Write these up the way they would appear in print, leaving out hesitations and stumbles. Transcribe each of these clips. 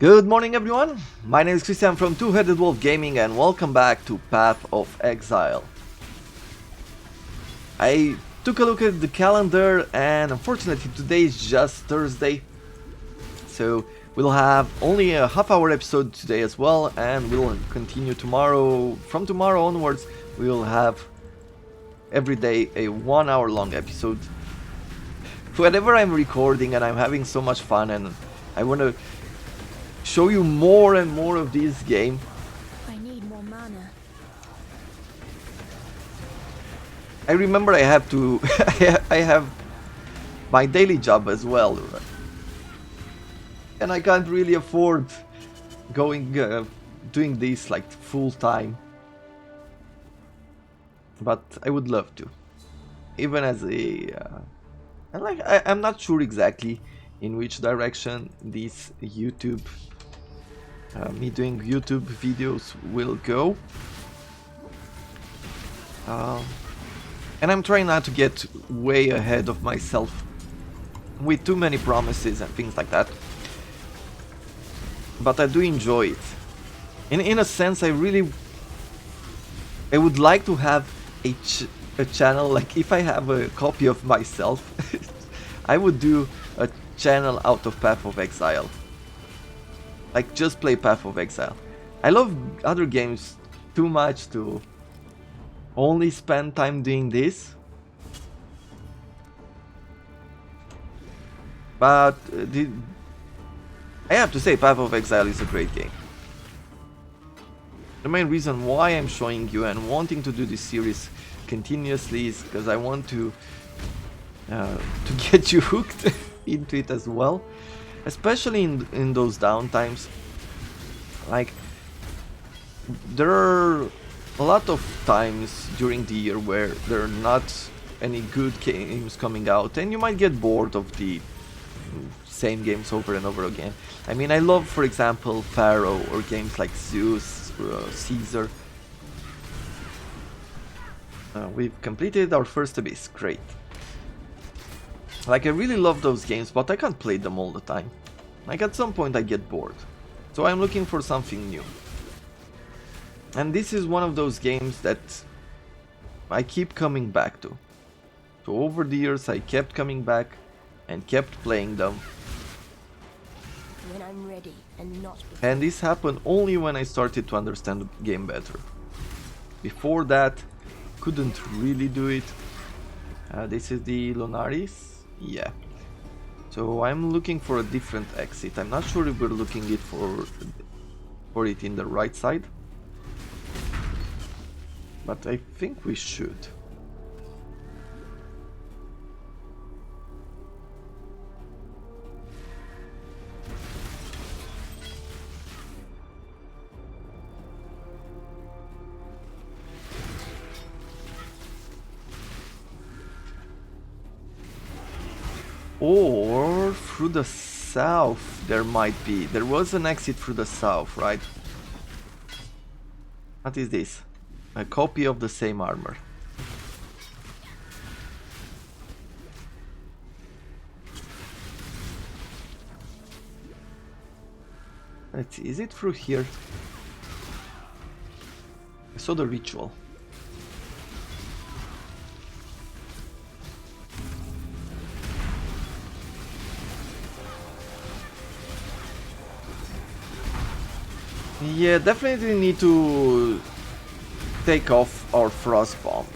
Good morning everyone, my name is Christian from Two-Headed Wolf Gaming and welcome back to Path of Exile. I took a look at the calendar and unfortunately today is just Thursday, so we'll have only a half-hour episode today as well, and we'll continue tomorrow. From tomorrow onwards we'll have every day a 1 hour long episode. Whenever I'm recording and I'm having so much fun and I want to show you more and more of this game. I need more mana. I remember I have to I have my daily job as well, and I can't really afford going doing this like full time, but I would love to, even as a I'm not sure exactly in which direction this YouTube me doing YouTube videos will go, and I'm trying not to get way ahead of myself with too many promises and things like that, but I do enjoy it. In a sense, I would like to have a channel, like if I have a copy of myself I would do a channel out of Path of Exile. Like, just play Path of Exile. I love other games too much to only spend time doing this. But I have to say, Path of Exile is a great game. The main reason why I'm showing you and wanting to do this series continuously is because I want to get you hooked into it as well. Especially in those downtimes. Like, there are a lot of times during the year where there are not any good games coming out, and you might get bored of the same games over and over again. I mean, I love, for example, Pharaoh or games like Zeus, Caesar. We've completed our first abyss, great. Like, I really love those games, but I can't play them all the time. Like, at some point I get bored. So I'm looking for something new. And this is one of those games that I keep coming back to. So over the years I kept coming back and kept playing them. When I'm ready and not before. And this happened only when I started to understand the game better. Before that, couldn't really do it. This is the Lunaris. Yeah, so I'm looking for a different exit. I'm not sure if we're looking for it in the right side, but I think we should. Or through the south there might be. There was an exit through the south, right? What is this? A copy of the same armor. Let's see, is it through here? I saw the ritual. Yeah, definitely need to take off our frost bomb.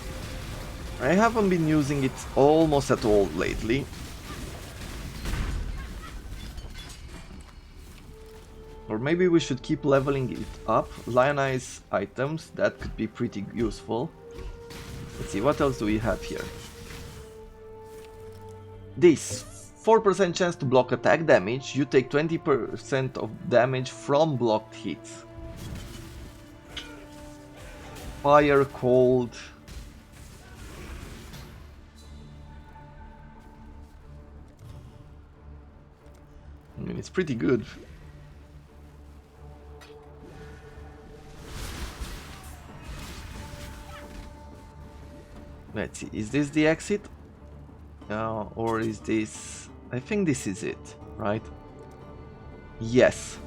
I haven't been using it almost at all lately. Or maybe we should keep leveling it up. Lionize items, that could be pretty useful. Let's see, what else do we have here? This 4% chance to block attack damage. You take 20% of damage from blocked hits. Fire, cold. I mean, it's pretty good. Let's see, is this the exit? Or is this... I think this is it, right? Yes.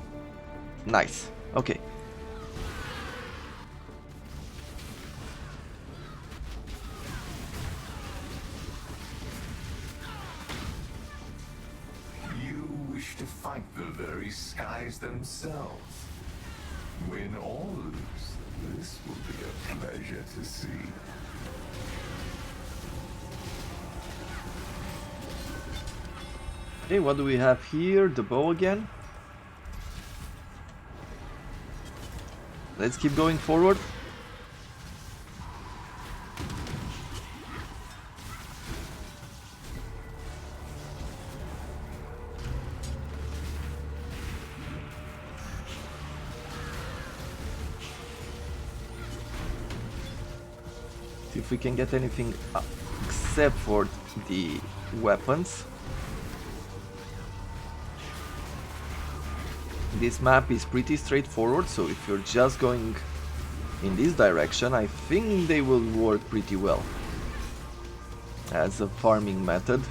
Nice. Okay. You wish to fight the very skies themselves. Win or lose, this will be a pleasure to see. Okay, what do we have here? The bow again. Let's keep going forward. See if we can get anything except for the weapons. This map is pretty straightforward, so if you're just going in this direction, I think they will work pretty well as a farming method.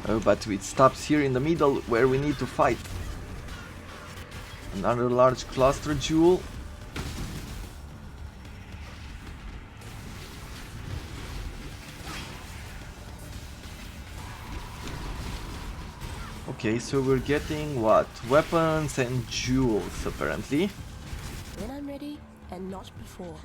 Oh, but it stops here in the middle where we need to fight. Another large cluster jewel. Okay, so we're getting what? Weapons and jewels, apparently. When I'm ready, and not before.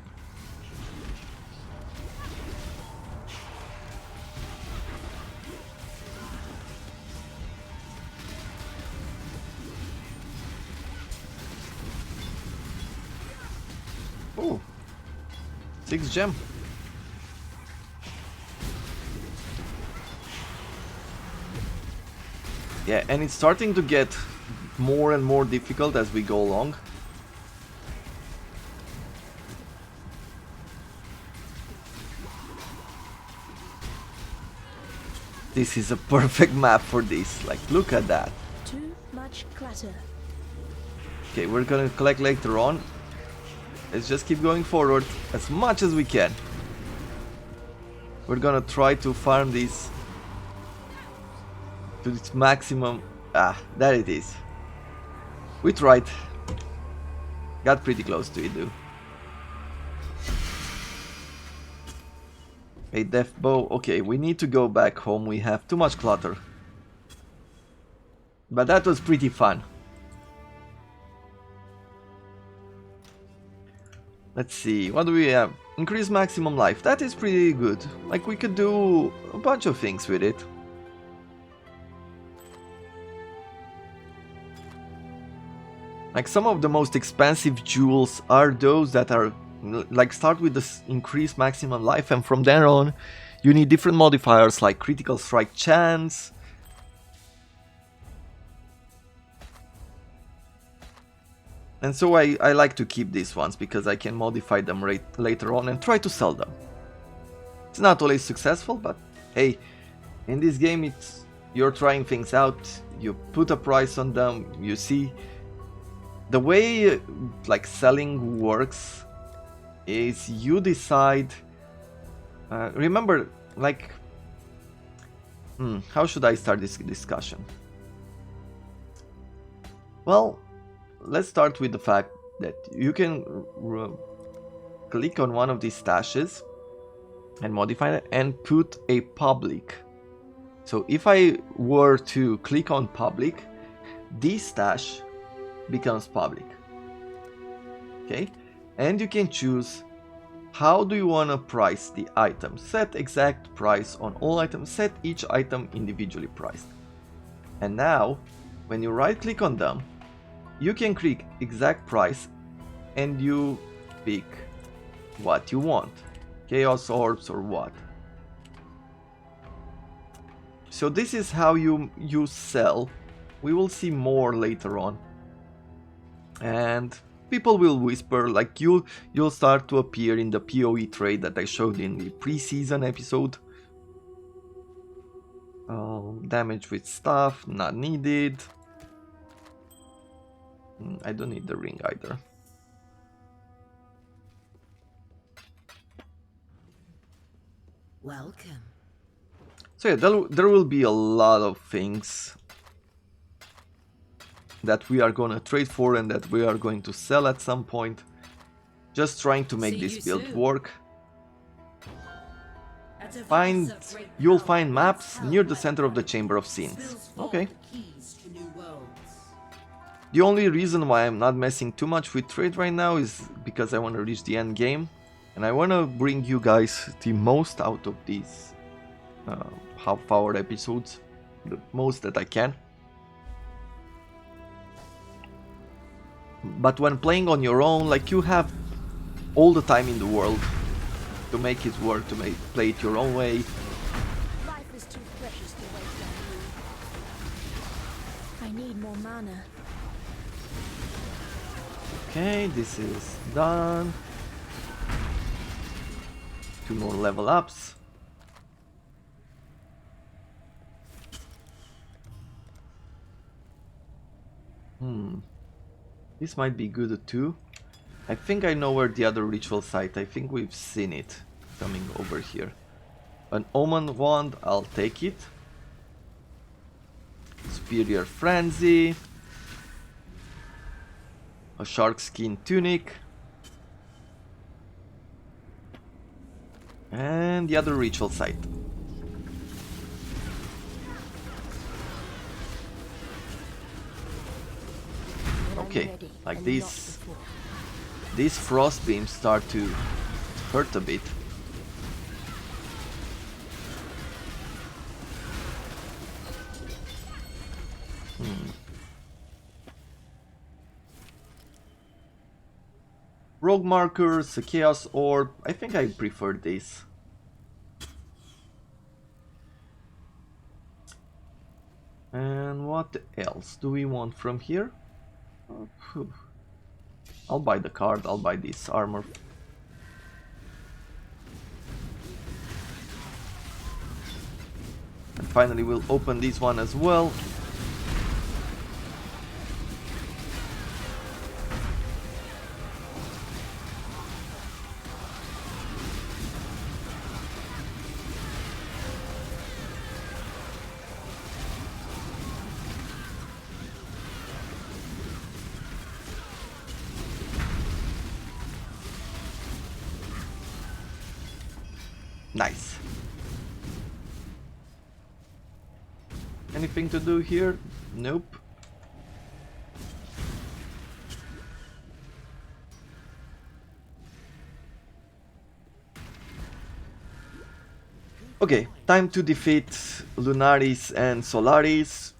Oh, 6 gem. Yeah, and it's starting to get more and more difficult as we go along. This is a perfect map for this. Like, look at that. Too much clutter. Okay, we're gonna collect later on. Let's just keep going forward as much as we can. We're gonna try to farm this to its maximum. Ah, there it is. We tried. Got pretty close to it, though. A death bow. Okay, we need to go back home. We have too much clutter. But that was pretty fun. Let's see, what do we have? Increase maximum life. That is pretty good. Like, we could do a bunch of things with it. Like, some of the most expensive jewels are those that are, like, start with this increased maximum life, and from there on you need different modifiers like critical strike chance. And so I like to keep these ones because I can modify them later on and try to sell them. It's not always successful, but hey, in this game you're trying things out, you put a price on them, you see. The way like selling works is you decide, remember, like, how should I start this discussion? Well, let's start with the fact that you can click on one of these stashes and modify it and put a public. So if I were to click on public, this stash becomes public. Okay, and you can choose how do you want to price the item. Set exact price on all items, set each item individually priced. And now when you right click on them, you can click exact price and you pick what you want, chaos orbs or what. So this is how you sell. We will see more later on. And people will whisper, like you'll start to appear in the Poe trade that I showed in the pre-season episode. Damage with stuff, not needed. I don't need the ring either. Welcome. So yeah, there will be a lot of things that we are gonna trade for and that we are going to sell at some point. Just trying to make this build work. You'll find maps near the center of the Chamber of Sins. Okay. The only reason why I'm not messing too much with trade right now is because I want to reach the end game. And I want to bring you guys the most out of these half-hour episodes. The most that I can. But when playing on your own, like, you have all the time in the world to make it work, to play it your own way. Life is too precious to waste on you. I need more mana. Okay, this is done. 2 more level ups. This might be good too. I think I know where the other ritual site. I think we've seen it coming over here. An Omen Wand, I'll take it. Superior Frenzy. A Shark Skin Tunic. And the other ritual site. Okay, like these frost beams start to hurt a bit. Rogue markers, a chaos orb. I think I prefer this. And what else do we want from here? I'll buy the card, I'll buy this armor. And finally we'll open this one as well. Nice. Anything to do here? Nope. Okay, time to defeat Lunaris and Solaris.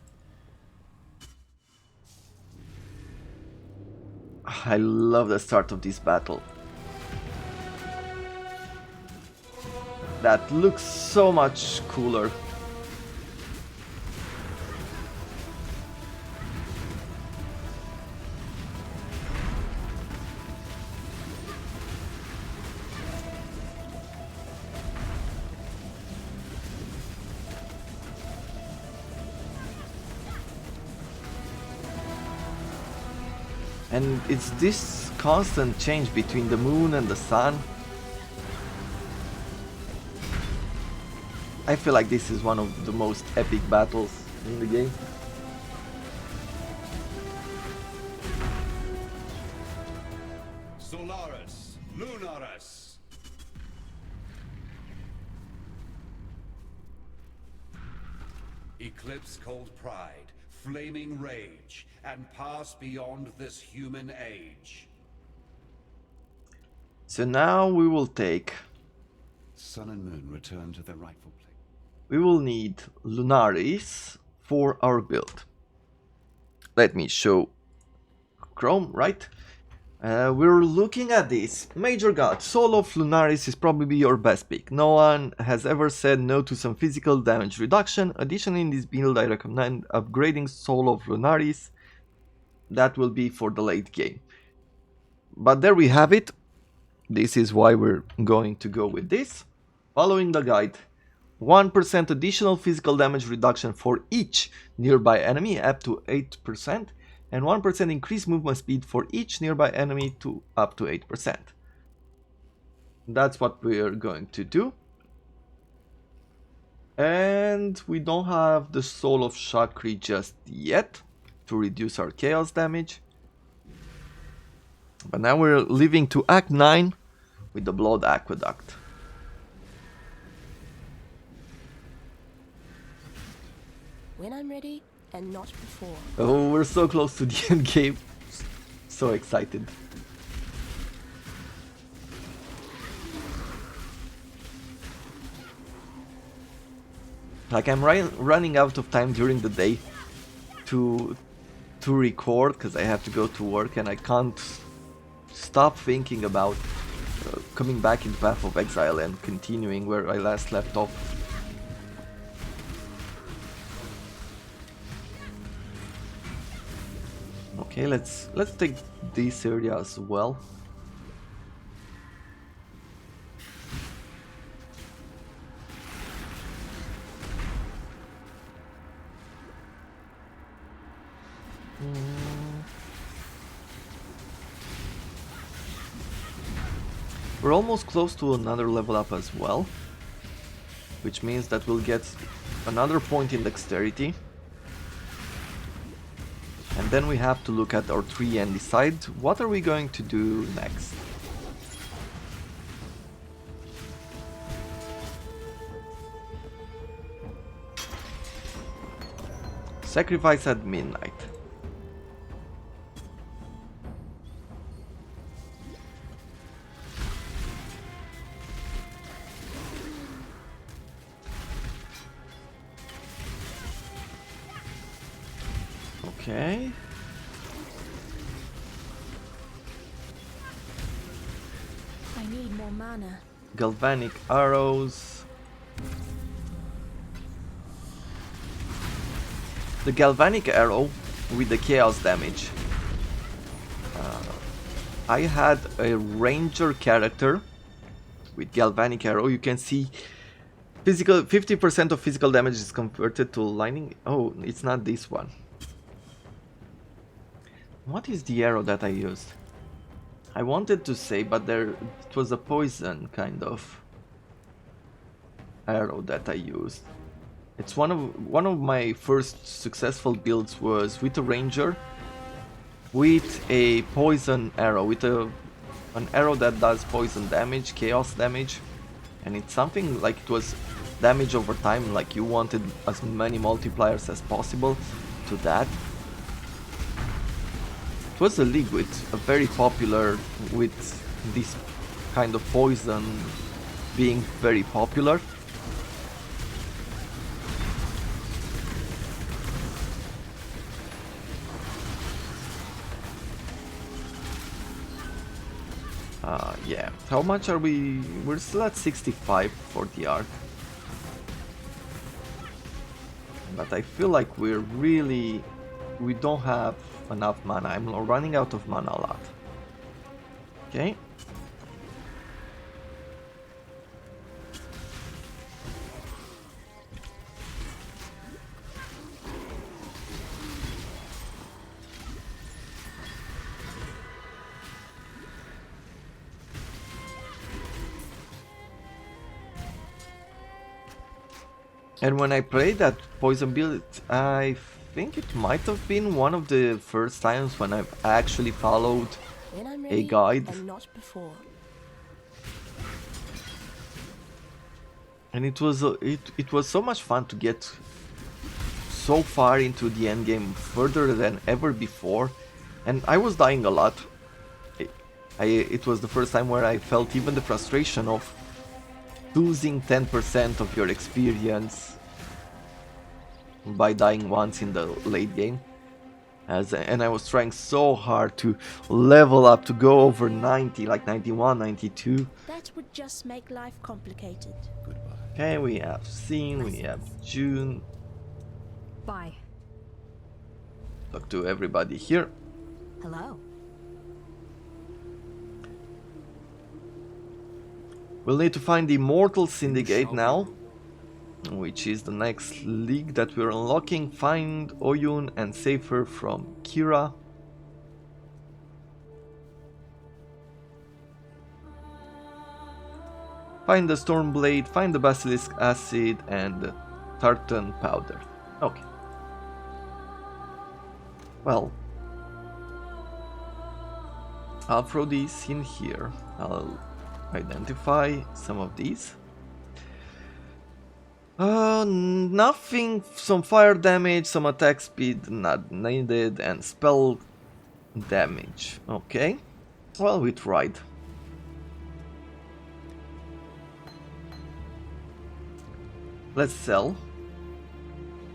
I love the start of this battle. That looks so much cooler. And it's this constant change between the moon and the sun. I feel like this is one of the most epic battles in the game. Solaris, Lunaris. Eclipse cold pride, flaming rage, and pass beyond this human age. So now we will take... Sun and moon return to their rightful place. We will need Lunaris for our build. Let me show Chrome, right? We're looking at this. Major God, Soul of Lunaris is probably your best pick. No one has ever said no to some physical damage reduction. Additionally, in this build I recommend upgrading Soul of Lunaris. That will be for the late game. But there we have it. This is why we're going to go with this. Following the guide. 1% additional physical damage reduction for each nearby enemy, up to 8%. and 1% increased movement speed for each nearby enemy to up to 8%. That's what we're going to do. And we don't have the Soul of Shakri just yet to reduce our chaos damage. But now we're leaving to Act 9 with the Blood Aqueduct. When I'm ready, and not before. Oh, we're so close to the end game. So excited. Like I'm running out of time during the day to record because I have to go to work and I can't stop thinking about coming back in Path of Exile and continuing where I last left off. Okay, let's take this area as well. We're almost close to another level up as well, which means that we'll get another point in dexterity. And then we have to look at our tree and decide what are we going to do next. Sacrifice at midnight. Okay. I need more mana. Galvanic arrows. The galvanic arrow with the chaos damage. I had a ranger character with galvanic arrow. You can see physical 50% of physical damage is converted to lightning. Oh, it's not this one. What is the arrow that I used? I wanted to say, but it was a poison kind of arrow that I used. It's one of my first successful builds was with a ranger with a poison arrow, with an arrow that does poison damage, chaos damage, and it's something like it was damage over time, like you wanted as many multipliers as possible to that. It was a league with a very popular, with this kind of poison being very popular. Yeah, how much are we? We're still at 65 for the arc. But I feel like we don't have enough mana. I'm running out of mana a lot. Okay. And when I played that poison build, I think it might have been one of the first times when I've actually followed When I'm a ready, guide. and not before. And it was so much fun to get so far into the end game, further than ever before, and I was dying a lot. It was the first time where I felt even the frustration of losing 10% of your experience by dying once in the late game. And I was trying so hard to level up, to go over 90, like 91, 92. That would just make life complicated. Okay, we have Scene, we have June. Bye. Talk to everybody here. Hello. We'll need to find the Immortal Syndicate now. which is the next league that we're unlocking. Find Oyun and save her from Kira. Find the Stormblade, find the Basilisk Acid and the Tartan Powder. Okay. Well, I'll throw these in here. I'll identify some of these. Nothing, some fire damage, some attack speed not needed, and spell damage. Okay, well, we tried. Let's sell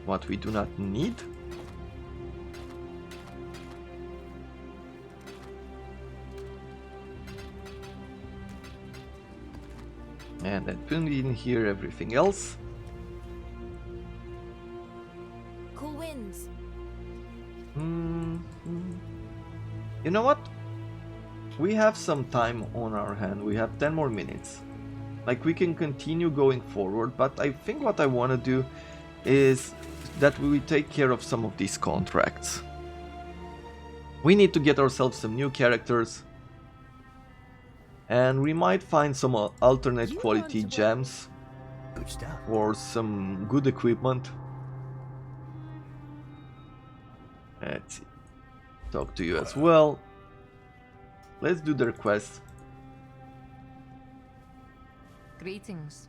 what we do not need. And then put in here everything else. Cool winds. You know what? We have some time on our hand. We have 10 more minutes. Like, we can continue going forward, but I think what I want to do is that we take care of some of these contracts. We need to get ourselves some new characters, and we might find some alternate quality gems or some good equipment. Let's see. Talk to you as well. Let's do the request. Greetings.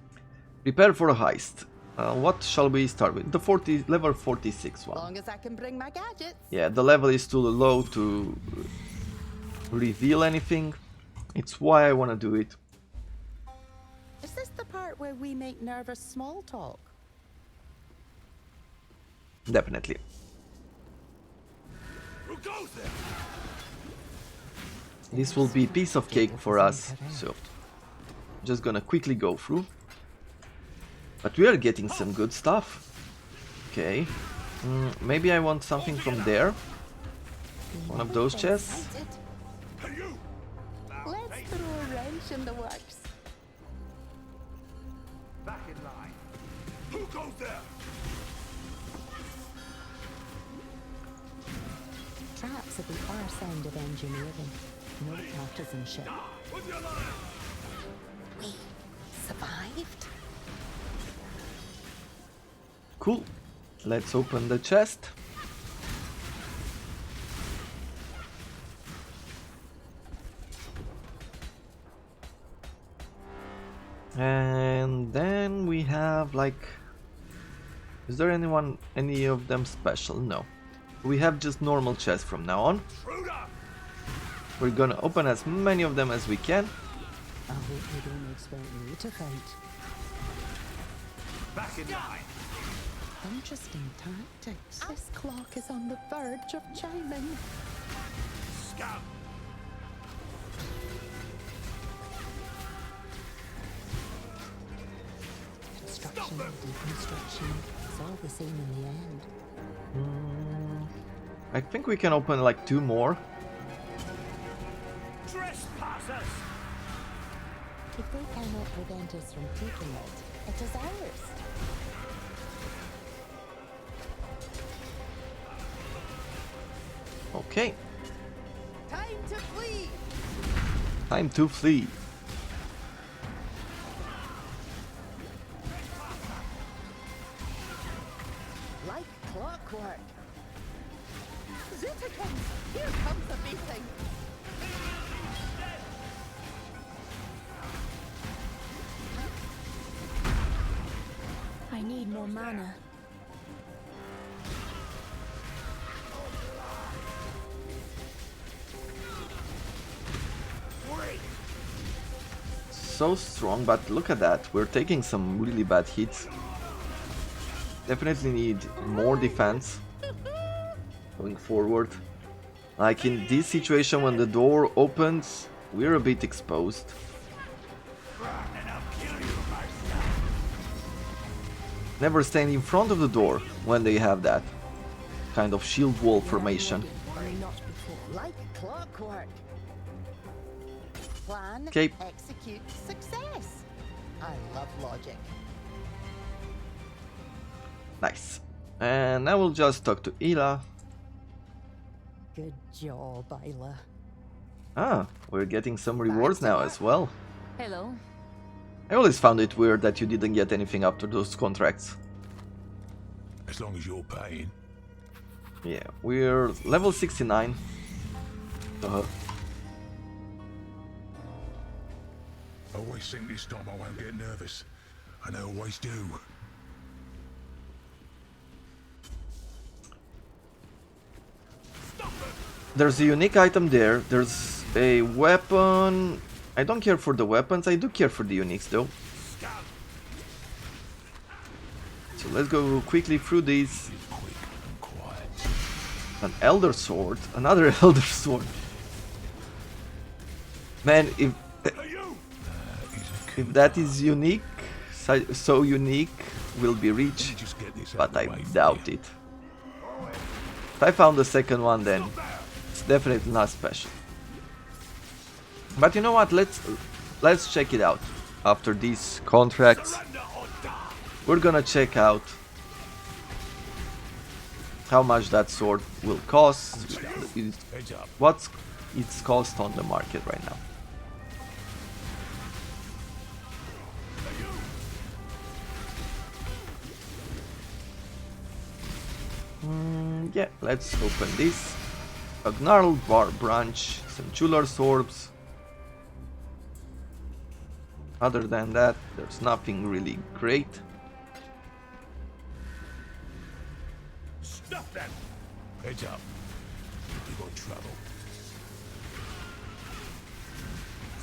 Prepare for a heist. What shall we start with? The level 46 one. Long as I can bring my gadgets. Yeah, the level is too low to reveal anything. It's why I want to do it. Is this the part where we make nervous small talk? Definitely. Who goes there? This will be a piece of cake for us, so just gonna quickly go through. But we are getting some good stuff. Okay. Maybe I want something from there. One of those chests. Let's throw a wrench in the works. Back in line. Who goes there? Traps at the arse end of engineering. No partisanship. With your line. We survived? Cool. Let's open the chest. And then we have, like, is there any of them special? No. We have just normal chests from now on. We're gonna open as many of them as we can. I hope you don't expect me to fight. Back in line. Interesting tactics. This clock is on the verge of chiming. Scum. Construction, deconstruction. It's all the same in the end. I think we can open like 2 more. Trespassers. If they cannot prevent us from taking it, it is ours. Okay, Time to flee! time to flee. Like clockwork. Zootikins, here comes the beating. I need more mana. So strong, but look at that. We're taking some really bad hits. Definitely need more defense going forward. Like in this situation, when the door opens, we're a bit exposed. Never stand in front of the door when they have that kind of shield wall formation. Not before. Like clockwork. Plan, Okay. execute, success. I love logic. Nice. And I will just talk to Ila. Good job, Isla. Ah, we're getting some rewards now as well. Hello. I always found it weird that you didn't get anything after those contracts. As long as you're paying. Yeah, we're level 69. I always think this time I won't get nervous. And I always do. There's a unique item there. There's a weapon. I don't care for the weapons. I do care for the uniques though. So let's go quickly through these. Quick and quiet. An Elder Sword. Another Elder Sword. Man, if that is unique, so unique, will be rich. Just get this But I out of the way for doubt you. it. If I found the second one, then it's definitely not special. But you know what? Let's check it out. After these contracts, we're gonna check out how much that sword will cost, Heads up. what's its cost on the market right now. Yeah, let's open this. A gnarled bar branch, some jeweler's orbs. Other than that, there's nothing really great. Stop that! Heads up. We got trouble.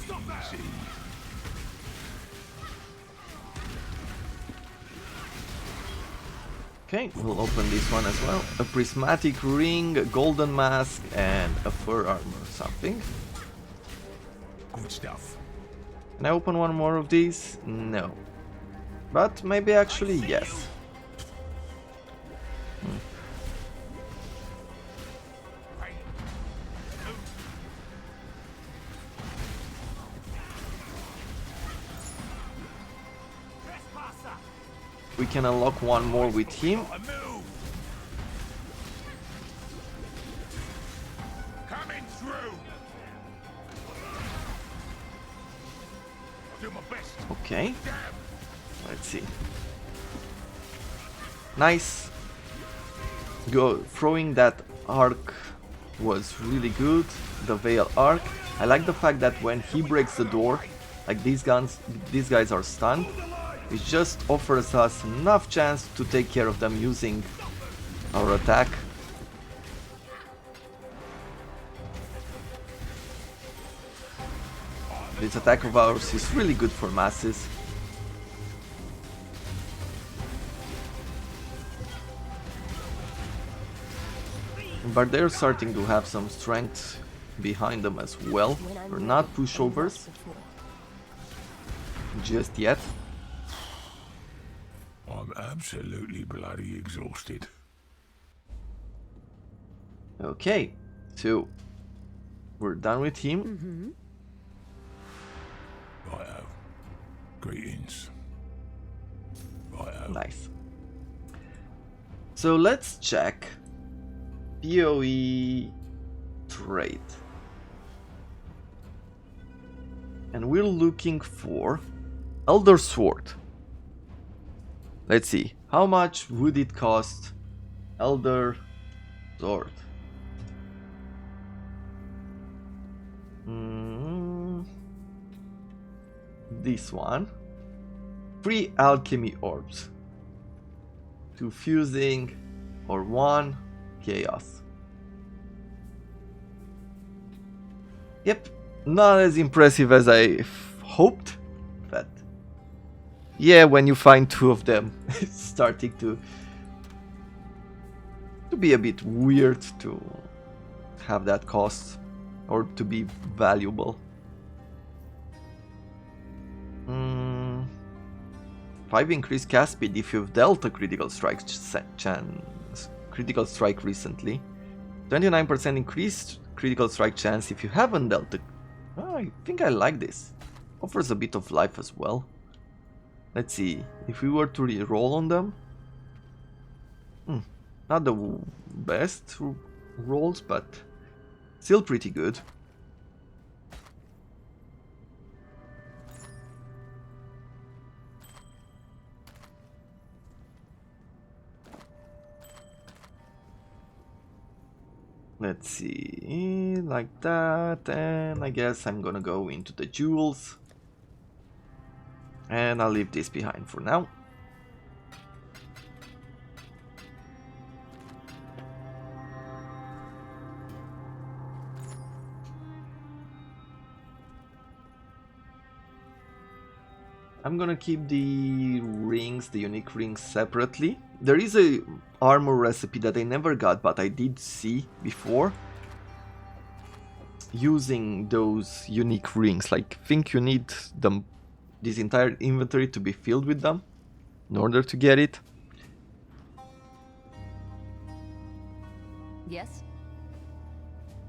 Stop that! Okay, we'll open this one as well. A prismatic ring, a golden mask, and a fur armor or something. Good stuff. Can I open one more of these? No. But maybe actually yes. We can unlock one more with him. Coming through. I'll do my best. Okay. Let's see. Nice. Throwing that arc was really good. The Veil arc. I like the fact that when he breaks the door, like these guys are stunned. It just offers us enough chance to take care of them using our attack. This attack of ours is really good for masses. But they're starting to have some strength behind them as well. We're not pushovers just yet. I'm absolutely bloody exhausted. Okay, so we're done with him. Righto. Greetings. Righto. Nice. So let's check Poe Trade. And we're looking for Elder Sword. Let's see, how much would it cost Elder Sword? This one. 3 alchemy orbs. 2 fusing or 1 chaos. Yep, not as impressive as I hoped, but yeah, when you find 2 of them, it's starting to be a bit weird to have that cost or to be valuable. 5 increased cast speed if you've dealt a critical strike recently. 29% increased critical strike chance if you haven't dealt it. Oh, I think I like this. Offers a bit of life as well. Let's see, if we were to re-roll on them, Not the best rolls, but still pretty good. Let's see, like that, and I guess I'm gonna go into the jewels. And I'll leave this behind for now. I'm gonna keep the rings, the unique rings, separately. There is a armor recipe that I never got, but I did see before. Using those unique rings, like, think you need them, this entire inventory to be filled with them in order to get it. Yes?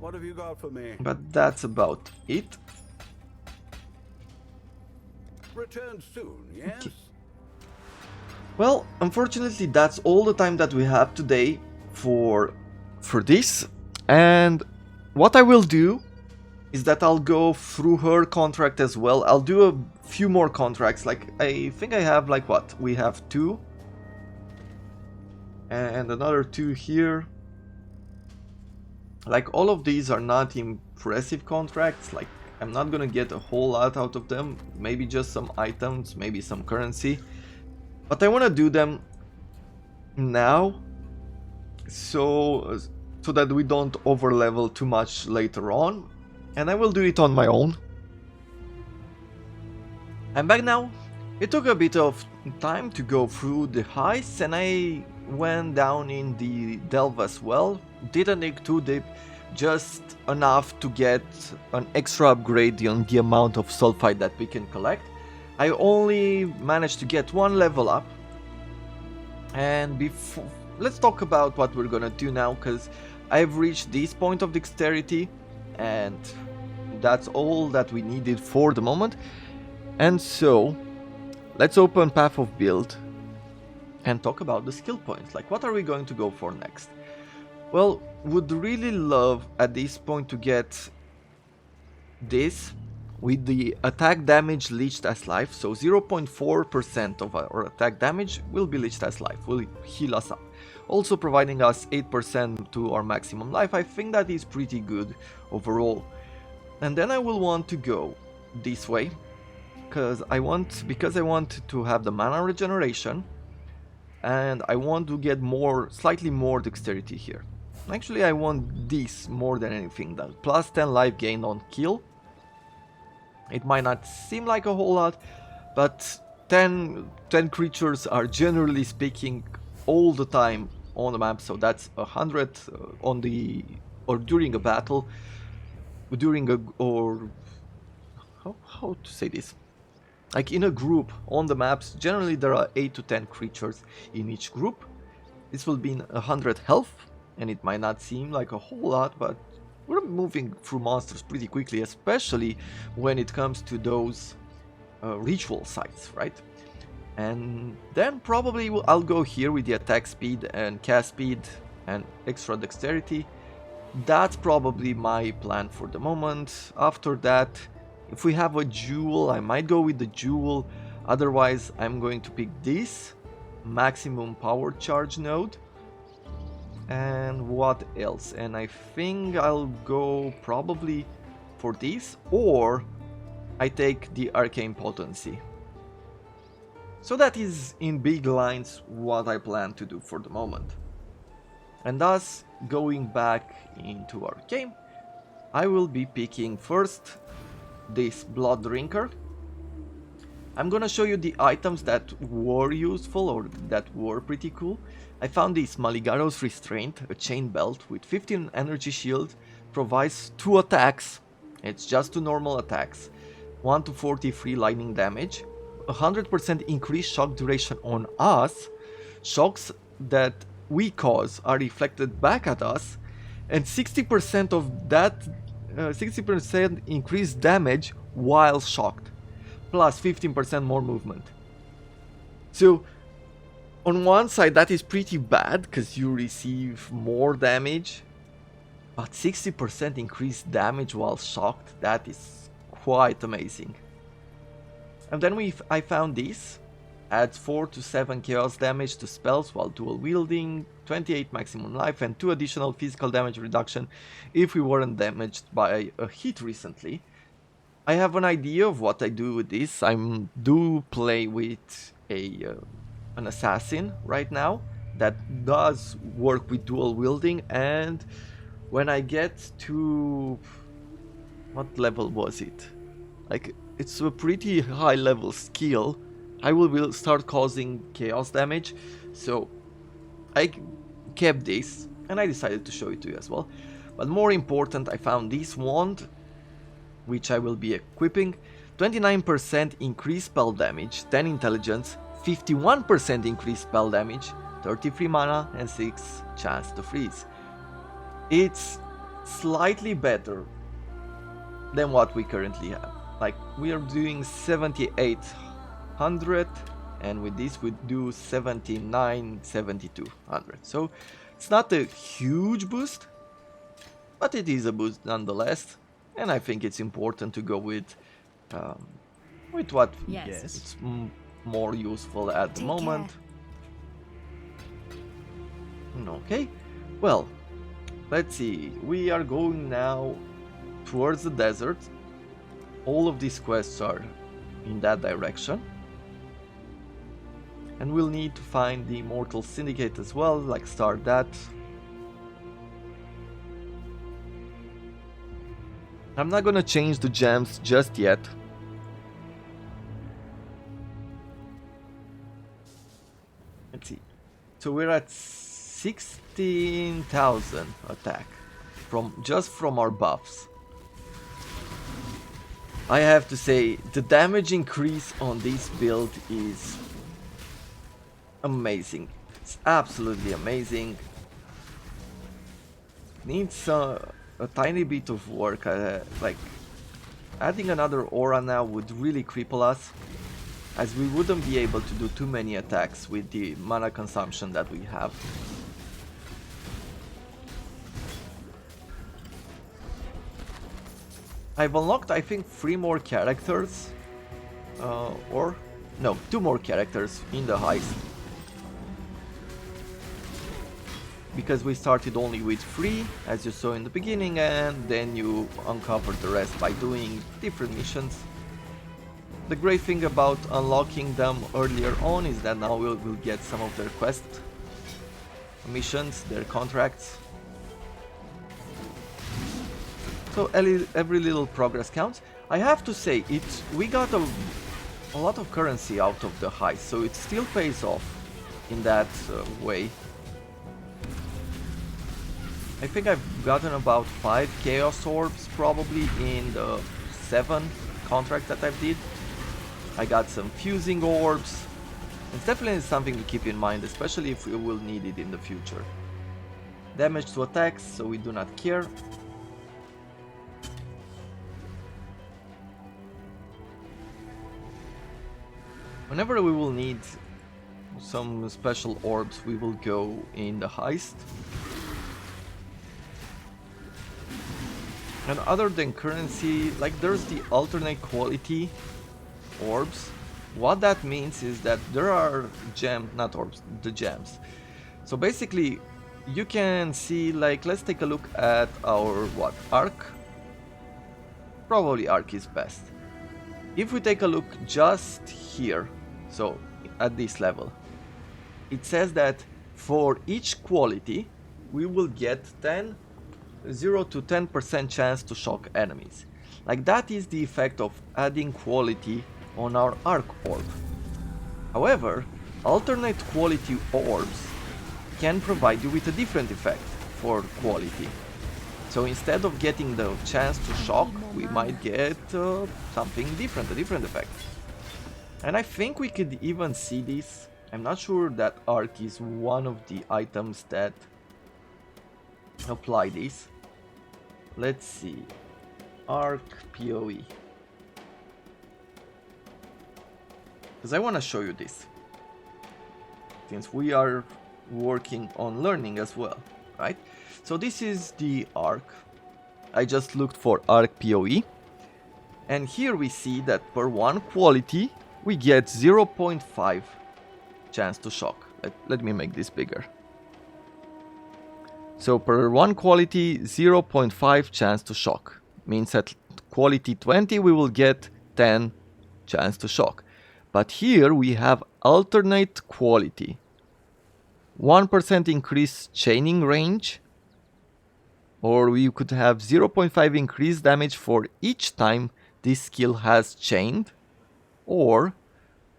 What have you got for me? But that's about it. Return soon, yes? Okay. Well, unfortunately, that's all the time that we have today for this. And what I will do is that I'll go through her contract as well. I'll do a few more contracts. Like, I think I have, like, what? We have 2. And another 2 here. Like, all of these are not impressive contracts. Like, I'm not gonna get a whole lot out of them. Maybe just some items, maybe some currency. But I wanna do them now, so that we don't over-level too much later on. And I will do it on my own. I'm back now. It took a bit of time to go through the heists, and I went down in the delve as well. Didn't dig too deep, just enough to get an extra upgrade on the amount of sulfide that we can collect. I only managed to get 1 level up. And before, let's talk about what we're gonna do now, because I've reached this point of dexterity, and that's all that we needed for the moment. And so let's open Path of Build and talk about the skill points. Like, what are we going to go for next? Well, would really love at this point to get this with the attack damage leached as life. So 0.4% of our attack damage will be leached as life, will heal us up. Also providing us 8% to our maximum life. I think that is pretty good overall. And then I will want to go this way, because I want to have the mana regeneration, and I want to get slightly more dexterity here. Actually, I want this more than anything. That plus 10 life gain on kill. It might not seem like a whole lot, but 10 creatures are generally speaking all the time on the map, so that's 100 on the or during a battle, how to say this? Like in a group on the maps, generally there are 8 to 10 creatures in each group. This will be 100 health, and it might not seem like a whole lot, but we're moving through monsters pretty quickly, especially when it comes to those ritual sites, right? And then probably I'll go here with the attack speed and cast speed and extra dexterity. That's probably my plan for the moment. After that, if we have a jewel, I might go with the jewel. Otherwise, I'm going to pick this maximum power charge node. And what else? And I think I'll go probably for this, or I take the arcane potency. So that is in big lines what I plan to do for the moment. And thus, going back into our game, I will be picking first this blood drinker. I'm gonna show you the items that were useful or that were pretty cool. I found this Maligaro's Restraint, a chain belt with 15 energy shield, provides 2 attacks. It's just 2 normal attacks, 1 to 43 lightning damage, 100% increased shock duration on us, shocks that we cause are reflected back at us, and 60% of that 60% increased damage while shocked, plus 15% more movement. So On one side that is pretty bad because you receive more damage, but 60% increased damage while shocked, that is quite amazing. And then I found this, adds 4 to 7 chaos damage to spells while dual wielding, 28 maximum life and 2 additional physical damage reduction if we weren't damaged by a hit recently. I have an idea of what I do with this. I do play with an assassin right now that does work with dual wielding, and when I get to... what level was it? Like, it's a pretty high level skill. I will start causing chaos damage, so I kept this and I decided to show it to you as well. But more important, I found this wand, which I will be equipping. 29% increased spell damage, 10 intelligence, 51% increased spell damage, 33 mana and 6 chance to freeze. It's slightly better than what we currently have. Like, we are doing 7800 and with this we do 7200. So it's not a huge boost, but it is a boost nonetheless, and I think it's important to go with what it's more useful at the moment. Okay, well, let's see. We are going now towards the desert. All of these quests are in that direction. And we'll need to find the Immortal Syndicate as well, like start that. I'm not gonna change the gems just yet. Let's see. So we're at 16,000 attack just from our buffs. I have to say, the damage increase on this build is amazing. It's absolutely amazing. Needs a tiny bit of work. Like, adding another aura now would really cripple us, as we wouldn't be able to do too many attacks with the mana consumption that we have. I've unlocked, I think, 3 more characters, or no, 2 more characters in the heist, because we started only with 3, as you saw in the beginning, and then you uncovered the rest by doing different missions. The great thing about unlocking them earlier on is that now we'll get some of their quest missions, their contracts. So every little progress counts. I have to say, we got a lot of currency out of the heist, so it still pays off in that way. I think I've gotten about 5 Chaos Orbs probably in the 7 contracts that I did. I got some Fusing Orbs. It's definitely something to keep in mind, especially if we will need it in the future. Damage to attacks, so we do not care. Whenever we will need some special orbs, we will go in the heist. And other than currency, like, there's the alternate quality orbs. What that means is that there are the gems. So basically, you can see, like, let's take a look at our, Arc? Probably Arc is best. If we take a look just here, so at this level, it says that for each quality, we will get 0 to 10% chance to shock enemies. Like, that is the effect of adding quality on our Arc orb. However, alternate quality orbs can provide you with a different effect for quality. So instead of getting the chance to shock, we might get something different, a different effect. And I think we could even see this. I'm not sure that Arc is one of the items that apply this. Let's see. Arc PoE. Because I want to show you this. since we are working on learning as well, right? So this is the Arc. I just looked for Arc PoE, and here we see that per 1 quality we get 0.5 chance to shock. Let me make this bigger. So per 1 quality, 0.5 chance to shock. Means at quality 20 we will get 10 chance to shock. But here we have alternate quality. 1% increase chaining range, or we could have 0.5 increased damage for each time this skill has chained, or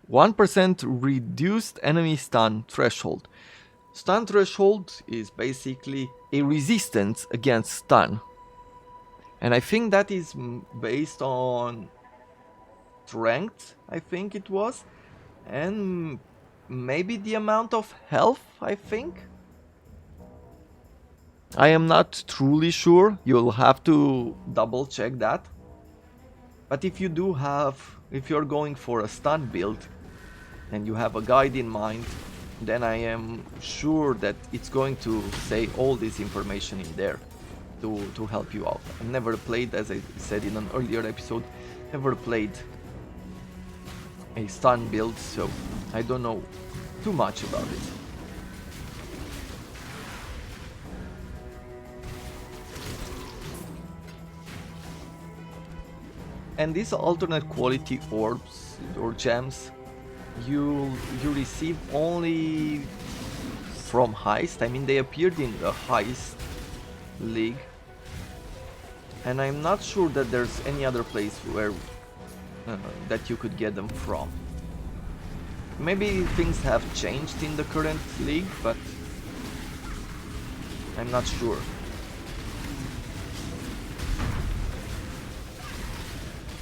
1% reduced enemy stun threshold. Stun threshold is basically a resistance against stun. And I think that is based on strength, I think it was, and maybe the amount of health, I think. I am not truly sure, you'll have to double check that. But if you're going for a stun build and you have a guide in mind, then I am sure that it's going to say all this information in there to help you out. I've never played, as I said in an earlier episode, never played a stun build, so I don't know too much about it. And these alternate quality orbs or gems you receive only from Heist. I mean, they appeared in the Heist League, and I'm not sure that there's any other place where that you could get them from. Maybe things have changed in the current league, but I'm not sure.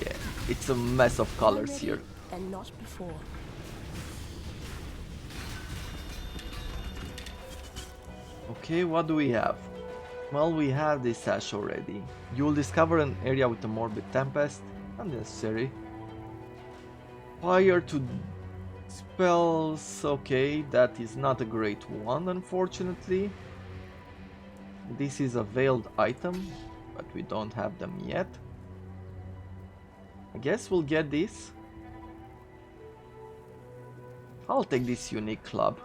Yeah, it's a mess of colors here. And not before. Okay, what do we have? Well, we have this sash already. You will discover an area with a morbid tempest. Unnecessary. Fire to spells. Okay, that is not a great one, unfortunately. This is a veiled item, but we don't have them yet. I guess we'll get this. I'll take this unique club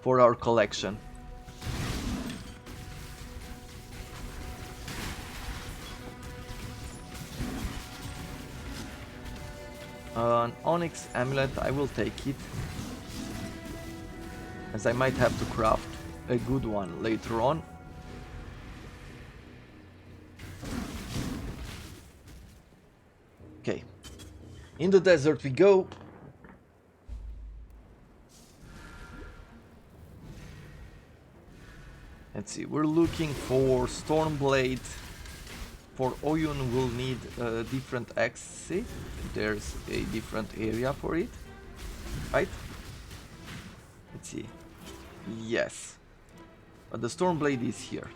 for our collection. An Onyx amulet, I will take it, as I might have to craft a good one later on. Okay, in the desert we go. Let's see, we're looking for Stormblade. For Oyun we'll need a different exit. There's a different area for it, right? Let's see. Yes, but the Stormblade is here.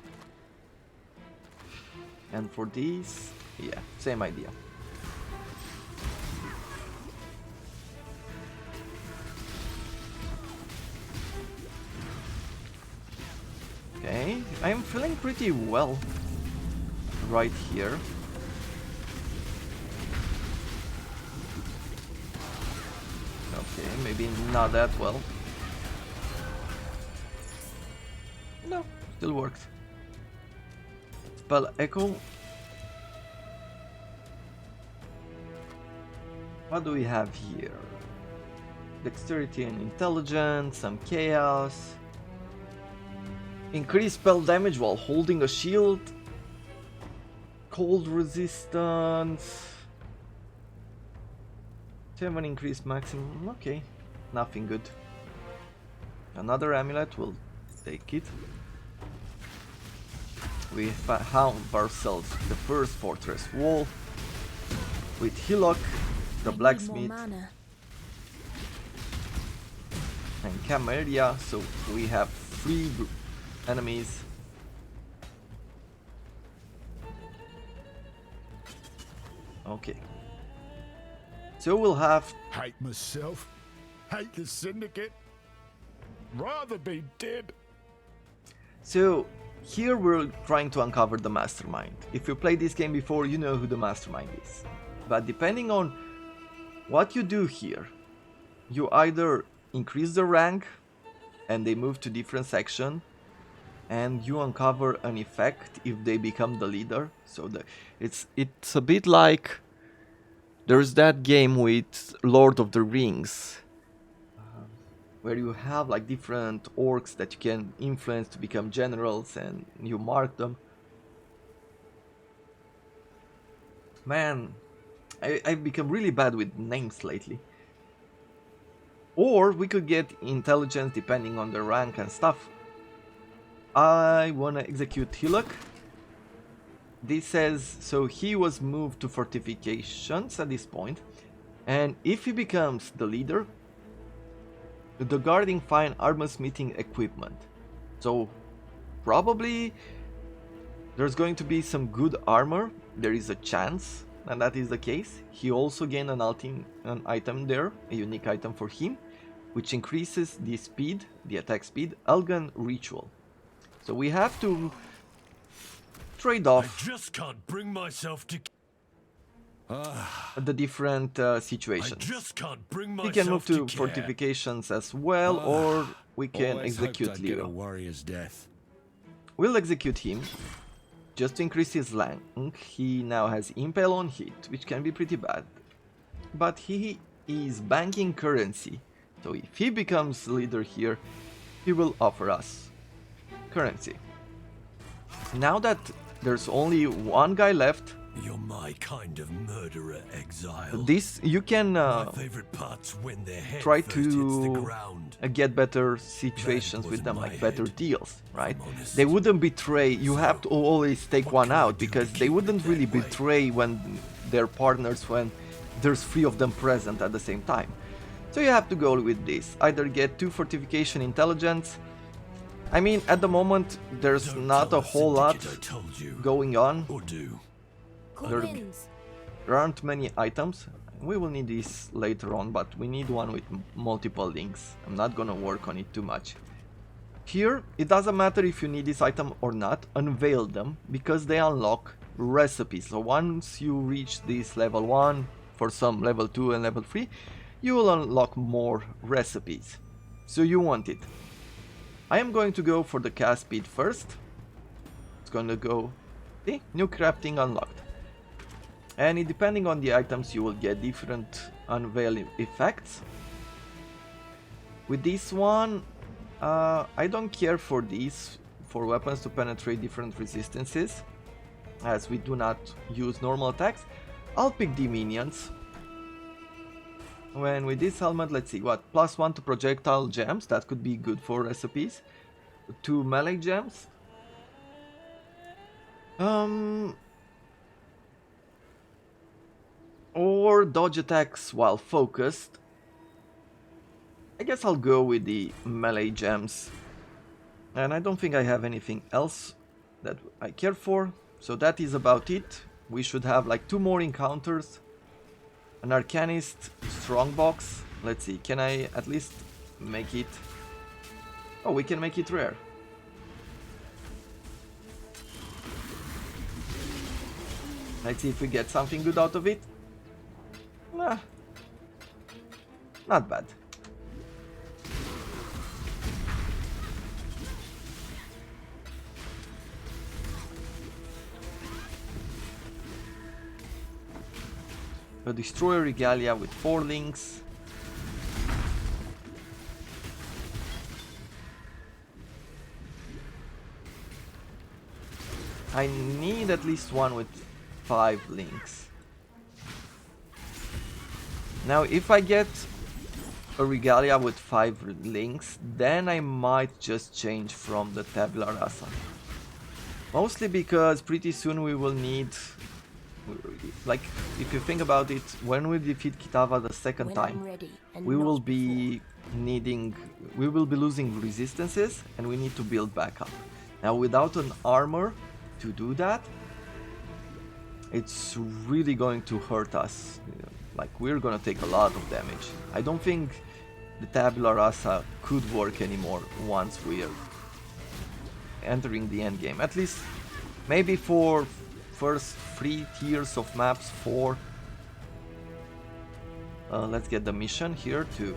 And for these, yeah, same idea. Okay, I'm feeling pretty well right here. Okay, maybe not that well. No, still works. Spell Echo. What do we have here? Dexterity and intelligence, some chaos. Increase spell damage while holding a shield. Cold resistance. 7 increased maximum. Okay, nothing good. Another amulet, we'll take it. We found ourselves the first fortress wall with Hillock, the blacksmith, and Camarilla, so we have 3 enemies. Okay. So we'll have... Hate myself. Hate the syndicate. rather be dead. So here we're trying to uncover the mastermind. If you played this game before, you know who the mastermind is. But depending on what you do here, you either increase the rank and they move to different section, and you uncover an effect if they become the leader. So it's a bit like there's that game with Lord of the Rings, where you have like different orcs that you can influence to become generals and you mark them. Man, I've become really bad with names lately. Or we could get intelligence depending on the rank and stuff. I wanna execute Hillock. This says, so he was moved to fortifications at this point, and if he becomes the leader, the guarding find armor-smithing equipment. So probably there's going to be some good armor. There is a chance, and that is the case. He also gained an item there, a unique item for him, which increases the speed, the attack speed, Elgan Ritual. So we have to trade off I just can't bring myself to the different situations. I just can't bring We myself can move to care. fortifications as well, or we can Always hoped execute I'd get a Leo. warrior's death. We'll execute him just to increase his rank. He now has Impale on hit, which can be pretty bad. But he is banking currency, so if he becomes leader here, he will offer us currency. Now that there's only one guy left, You're my kind of murderer, Exile. this you can My favorite part's when their head try first hits the to ground. get better situations with wasn't them, my like better head, deals, right? I'm honest. They wouldn't betray. You have to always take what one can I out do to because they keep it wouldn't that really way? betray when they're partners, when there's 3 of them present at the same time. So you have to go with this. Either get 2 fortification intelligence. I mean, at the moment there's Don't not tell a the whole lot syndicate I told you. going on. Or do. Collins! There aren't many items. We will need this later on, but we need one with multiple links. I'm not gonna work on it too much. Here, it doesn't matter if you need this item or not, unveil them, because they unlock recipes. So once you reach this level 1, for some level 2 and level 3, you will unlock more recipes. So you want it. I am going to go for the cast speed first. It's gonna go, see, new crafting unlocked. And depending on the items you will get different unveil effects. With this one, I don't care for these, for weapons to penetrate different resistances, as we do not use normal attacks. I'll pick the minions. When with this helmet, let's see, what, +1 to projectile gems, that could be good for recipes. 2 melee gems. Or dodge attacks while focused. I guess I'll go with the melee gems. And I don't think I have anything else that I care for. So that is about it. We should have like 2 more encounters. An Arcanist strongbox. Let's see, can I at least make it... Oh, we can make it rare. Let's see if we get something good out of it. Nah, not bad. A Destroyer Regalia with 4 links. I need at least one with 5 links. Now if I get a Regalia with 5 links, then I might just change from the Tabula Rasa. Mostly because pretty soon we will need, like, if you think about it, when we defeat Kitava the second When I'm time, ready and we not will be losing resistances, and we need to build back up. Now without an armor to do that, it's really going to hurt us. Like, we're gonna take a lot of damage. I don't think the tabula rasa could work anymore once we are entering the end game. At least maybe for first 3 tiers of maps, 4. Let's get the mission here to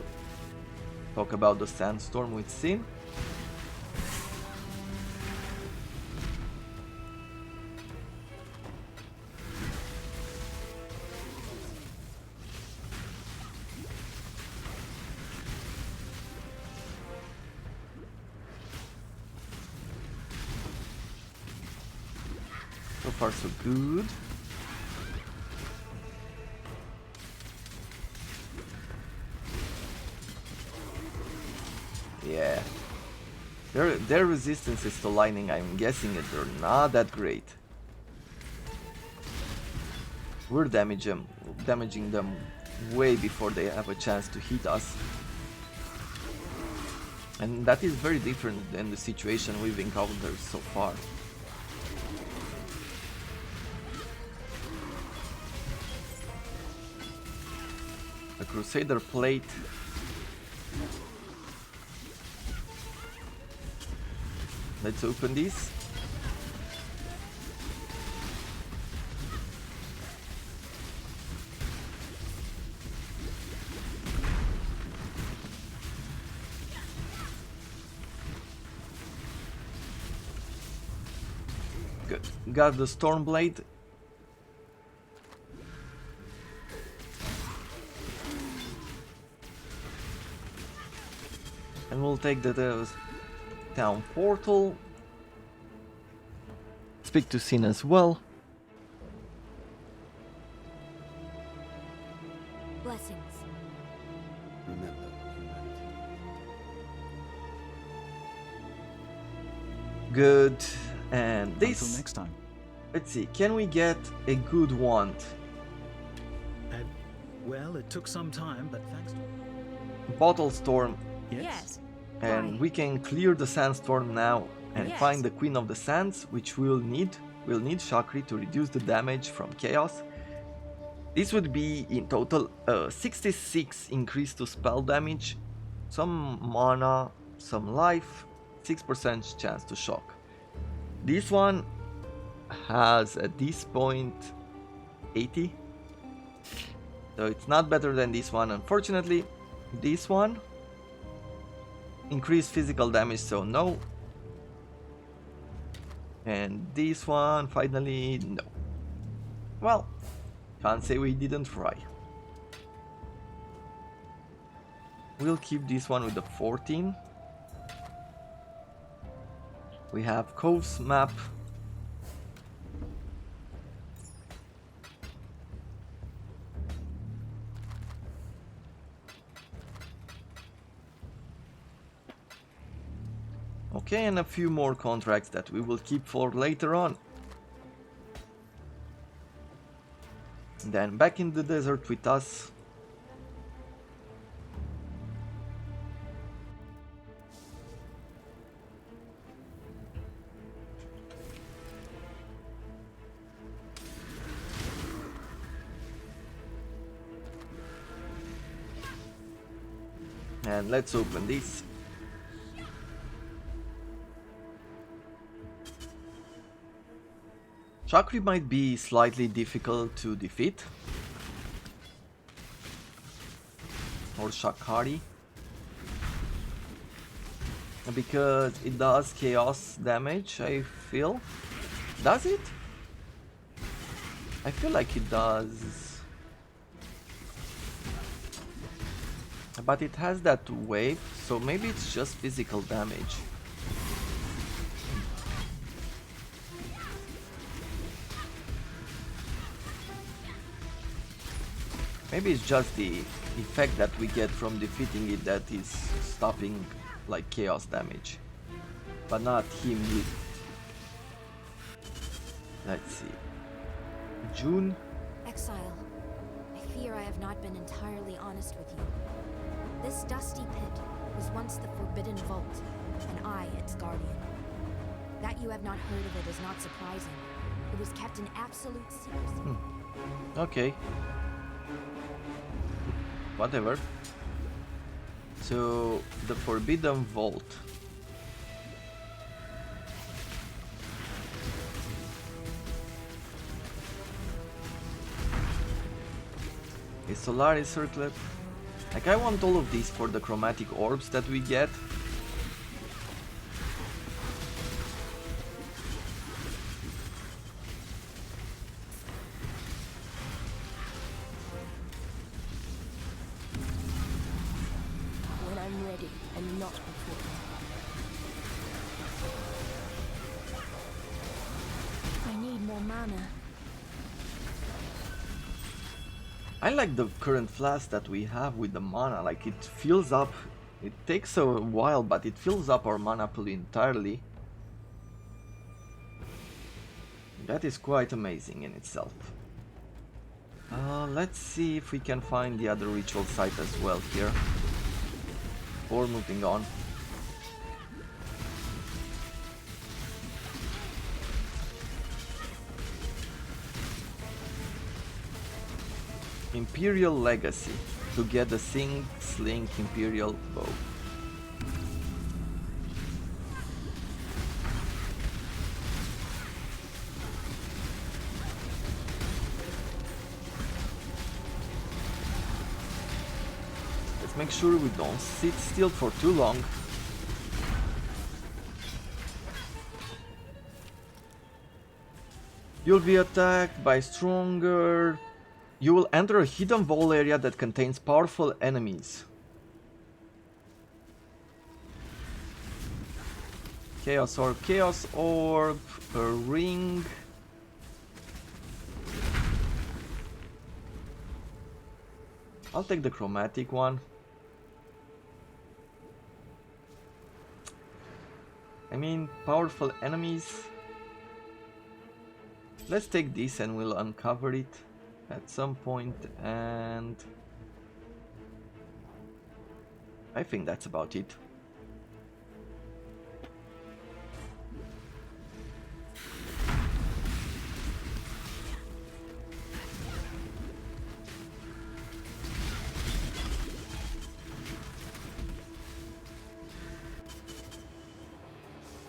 talk about the sandstorm with Sin. So far so good. Yeah. Their resistances to lightning, I'm guessing it, they're not that great. We're damaging them way before they have a chance to hit us. And that is very different than the situation we've encountered so far. A Crusader plate. Let's open this. Good. Got the Stormblade. And we'll take the town portal. Speak to Sin as well. Blessings. Remember humanity. Good. And this. Until next time. Let's see. Can we get a good wand? Well, it took some time, but thanks to... Bottle Storm. Yes. And Why? we can clear the sandstorm now and Yes. find the Queen of the Sands, which we'll need. We'll need Chakri to reduce the damage from chaos. This would be in total 66 increase to spell damage, some mana, some life, 6% chance to shock. This one has at this point 80. So it's not better than this one, unfortunately. This one increased physical damage, so no. And this one, finally, no. Well, can't say we didn't try. We'll keep this one with the 14. We have Cove's map. Okay, and a few more contracts that we will keep for later on. Then back in the desert with us. And let's open this. Chakri might be slightly difficult to defeat. Or Shakari. Because it does chaos damage, I feel. Does it? I feel like it does. But it has that wave, so maybe it's just physical damage. Maybe it's just the effect that we get from defeating it that is stopping like chaos damage, but not him with. Let's see. June. Exile, I fear I have not been entirely honest with you. This dusty pit was once the Forbidden Vault, and I its guardian. That you have not heard of it is not surprising. It was kept in absolute secrecy. Okay. Whatever. So the Forbidden Vault. A Solaris Circlet. Like, I want all of these for the chromatic orbs that we get. When I'm ready and not before. I need more mana. I like the current flask that we have with the mana, like it fills up, it takes a while but it fills up our mana pool entirely. That is quite amazing in itself. Let's see if we can find the other ritual site as well here, before moving on. Imperial Legacy, to get the Sling Imperial Bow. Let's make sure we don't sit still for too long. You'll be attacked by stronger... You will enter a hidden vault area that contains powerful enemies. Chaos Orb, a ring. I'll take the chromatic one. I mean, powerful enemies. Let's take this and we'll uncover it at some point, and I think that's about it.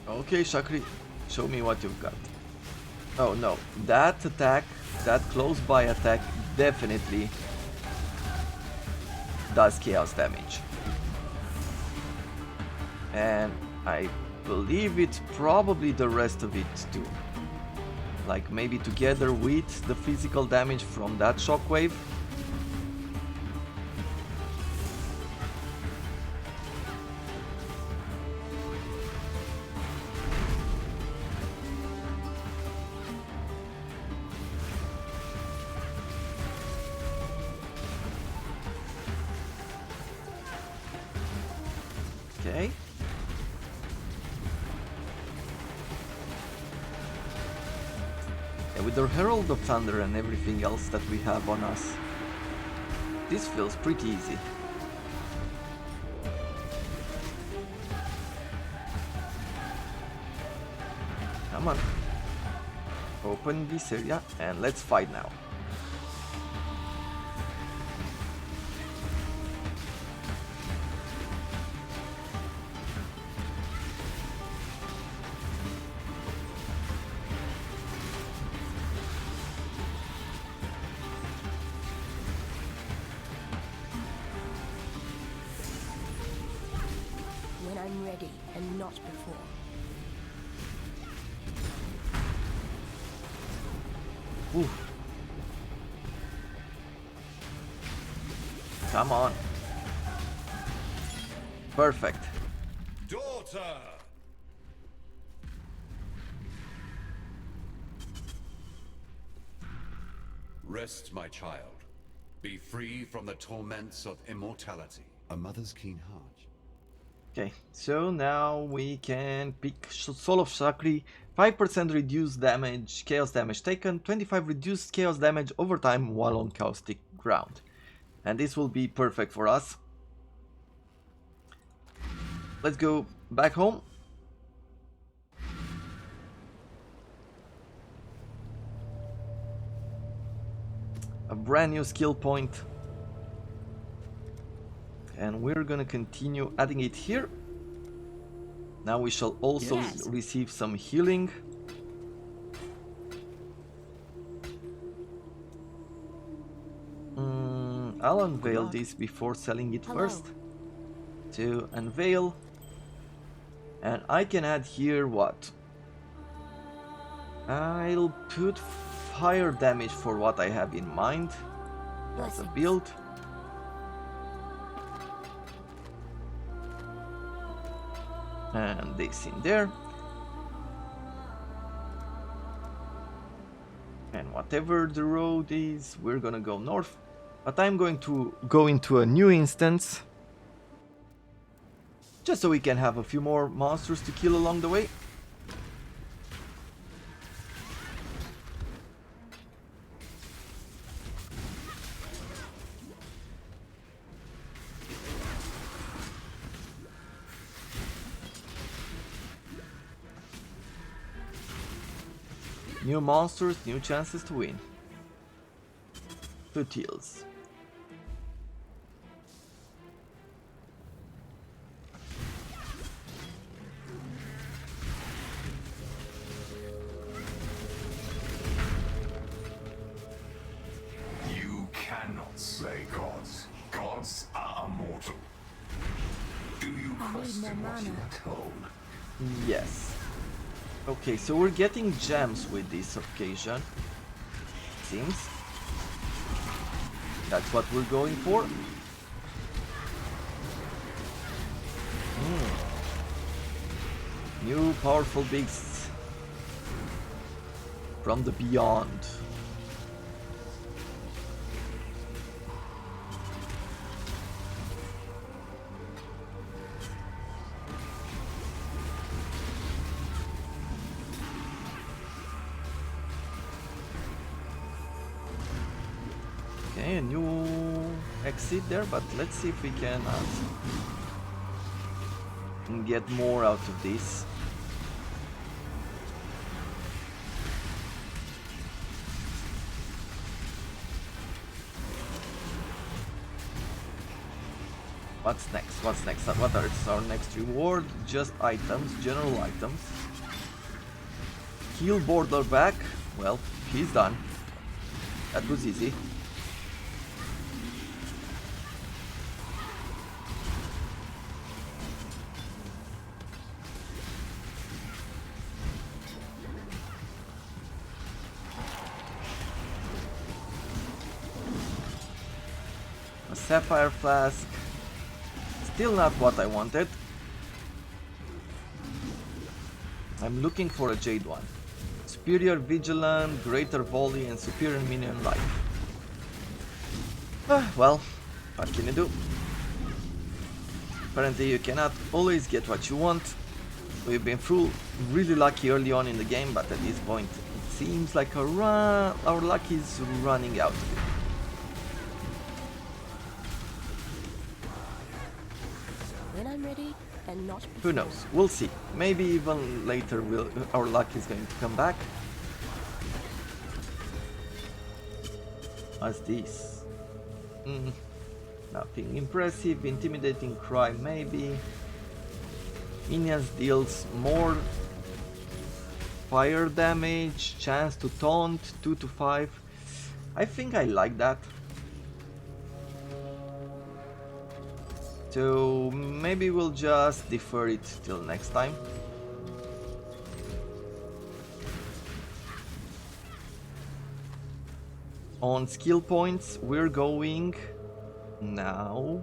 Okay, Shakri, show me what you've got. Oh no, that attack, that close by attack definitely does chaos damage. And I believe it's probably the rest of it too. Like maybe together with the physical damage from that shockwave. Okay. And with the Herald of Thunder and everything else that we have on us, this feels pretty easy. Come on. Open this area and let's fight now. When I'm ready and not before. Ooh. Come on. Perfect. Daughter! Rest, my child. Be free from the torments of immortality. A mother's keen heart. Okay, so now we can pick Soul of Shakri, 5% reduced damage, chaos damage taken, 25 reduced chaos damage over time while on caustic ground. And this will be perfect for us. Let's go back home. A brand new skill point. and we're gonna continue adding it here. Now we shall also Yes. receive some healing. I'll unveil this before selling it Hello. first. To unveil. And I can add here what? I'll put fire damage for what I have in mind. That's a Blessings. build. And this in there. And whatever the road is, we're gonna go north. But I'm going to go into a new instance. Just so we can have a few more monsters to kill along the way. New monsters, new chances to win. Foothills. You cannot slay gods. Gods are immortal. Do you question what you are told? Yes. Okay, so we're getting gems with this occasion. Seems. That's what we're going for. New powerful beasts from the beyond. Okay, a new exit there, but let's see if we can get more out of this. What's next? What's next? What is our next reward? Just items, general items. Heal border back. Well, he's done. That was easy. A sapphire flask. Still not what I wanted. I'm looking for a jade one. Superior Vigilant, Greater Volley, and Superior Minion Life. Well, what can you do? Apparently you cannot always get what you want. We've been through really lucky early on in the game, but at this point it seems like our luck is running out. When I'm ready, and not Who knows? We'll see. Maybe even later our luck is going to come back. What's this? Nothing impressive. Intimidating cry, maybe. Minions deals more fire damage. Chance to taunt 2 to 5. I think I like that. So maybe we'll just defer it till next time. On skill points, we're going now.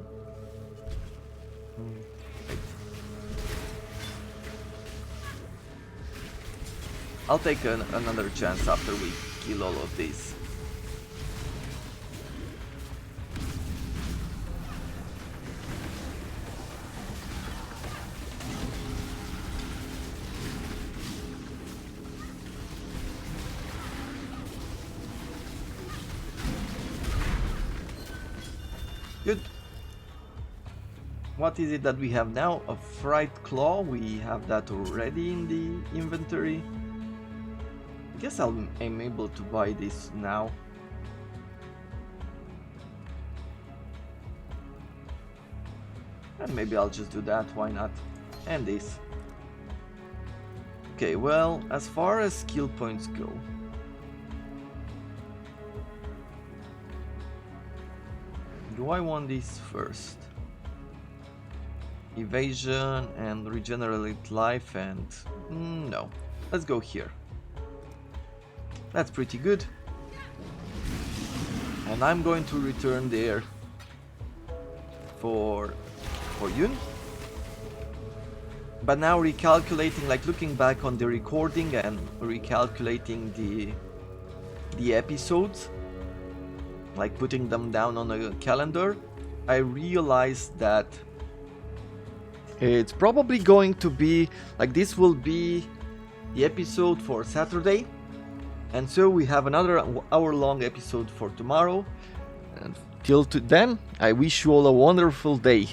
I'll take another chance after we kill all of these. Good. What is it that we have now? A Fright Claw. We have that already in the inventory. I guess I'm able to buy this now. And maybe I'll just do that, why not? And this. Okay, well, as far as skill points go, do I want this first? Evasion and regenerate life and... no. Let's go here. That's pretty good. And I'm going to return there for Yun. But now recalculating, like looking back on the recording and recalculating the episodes, like putting them down on a calendar, I realized that it's probably going to be like this will be the episode for Saturday, and so we have another hour-long episode for tomorrow. And till then, I wish you all a wonderful day.